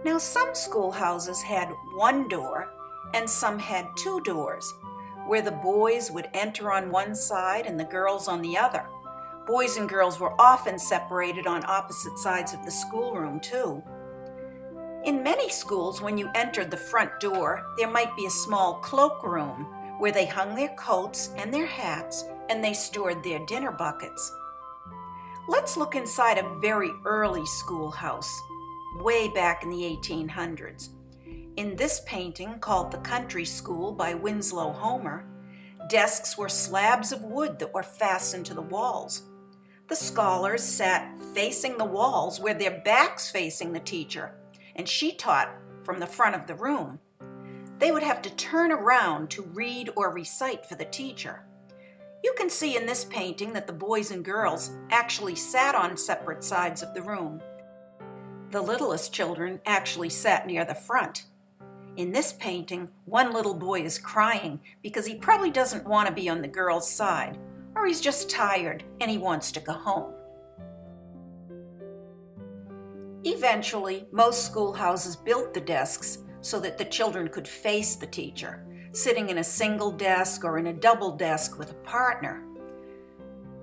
Now, some schoolhouses had one door and some had two doors, where the boys would enter on one side and the girls on the other. Boys and girls were often separated on opposite sides of the schoolroom, too. In many schools, when you entered the front door, there might be a small cloakroom where they hung their coats and their hats and they stored their dinner buckets. Let's look inside a very early schoolhouse, way back in the 1800s. In this painting, called The Country School by Winslow Homer, desks were slabs of wood that were fastened to the walls. The scholars sat facing the walls with their backs facing the teacher, and she taught from the front of the room. They would have to turn around to read or recite for the teacher. You can see in this painting that the boys and girls actually sat on separate sides of the room. The littlest children actually sat near the front. In this painting, one little boy is crying because he probably doesn't want to be on the girls' side, or he's just tired and he wants to go home. Eventually, most schoolhouses built the desks so that the children could face the teacher, sitting in a single desk or in a double desk with a partner.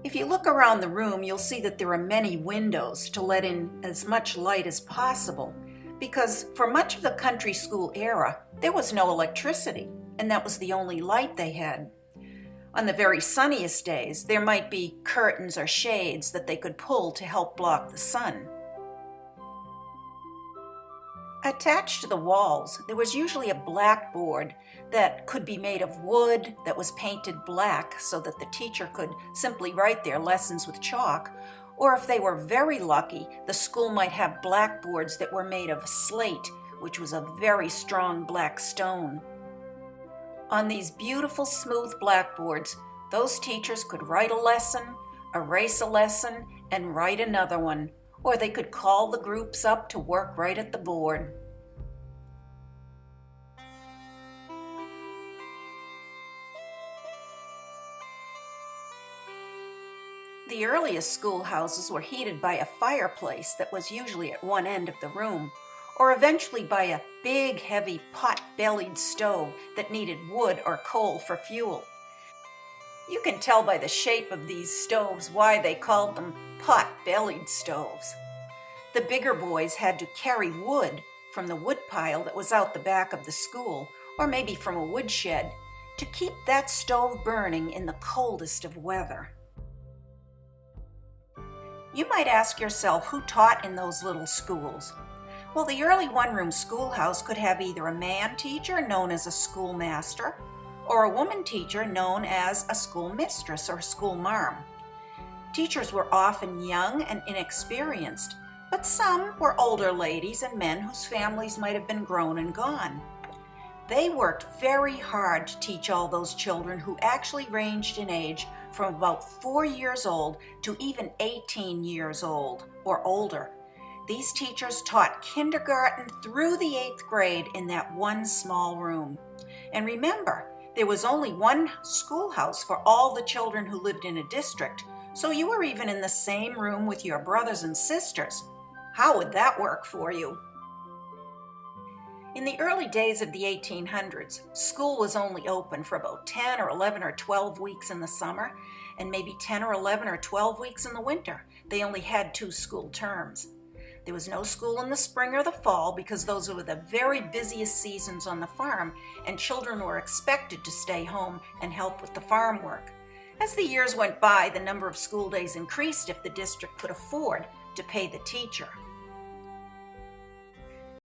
If you look around the room, you'll see that there are many windows to let in as much light as possible, because for much of the country school era, there was no electricity, and that was the only light they had. On the very sunniest days, there might be curtains or shades that they could pull to help block the sun. Attached to the walls, there was usually a blackboard that could be made of wood that was painted black so that the teacher could simply write their lessons with chalk, or if they were very lucky, the school might have blackboards that were made of slate, which was a very strong black stone. On these beautiful smooth blackboards, those teachers could write a lesson, erase a lesson, and write another one, or they could call the groups up to work right at the board. The earliest schoolhouses were heated by a fireplace that was usually at one end of the room, or eventually by a big, heavy pot-bellied stove that needed wood or coal for fuel. You can tell by the shape of these stoves why they called them pot-bellied stoves. The bigger boys had to carry wood from the woodpile that was out the back of the school, or maybe from a woodshed, to keep that stove burning in the coldest of weather. You might ask yourself who taught in those little schools. Well, the early one-room schoolhouse could have either a man teacher known as a schoolmaster, or a woman teacher known as a schoolmistress or schoolmarm. Teachers were often young and inexperienced, but some were older ladies and men whose families might have been grown and gone. They worked very hard to teach all those children who actually ranged in age from about 4 years old to even 18 years old or older. These teachers taught kindergarten through the 8th grade in that one small room. And remember, there was only one schoolhouse for all the children who lived in a district, so you were even in the same room with your brothers and sisters. How would that work for you? In the early days of the 1800s, school was only open for about 10 or 11 or 12 weeks in the summer, and maybe 10 or 11 or 12 weeks in the winter. They only had 2 school terms. There was no school in the spring or the fall because those were the very busiest seasons on the farm, and children were expected to stay home and help with the farm work. As the years went by, the number of school days increased if the district could afford to pay the teacher.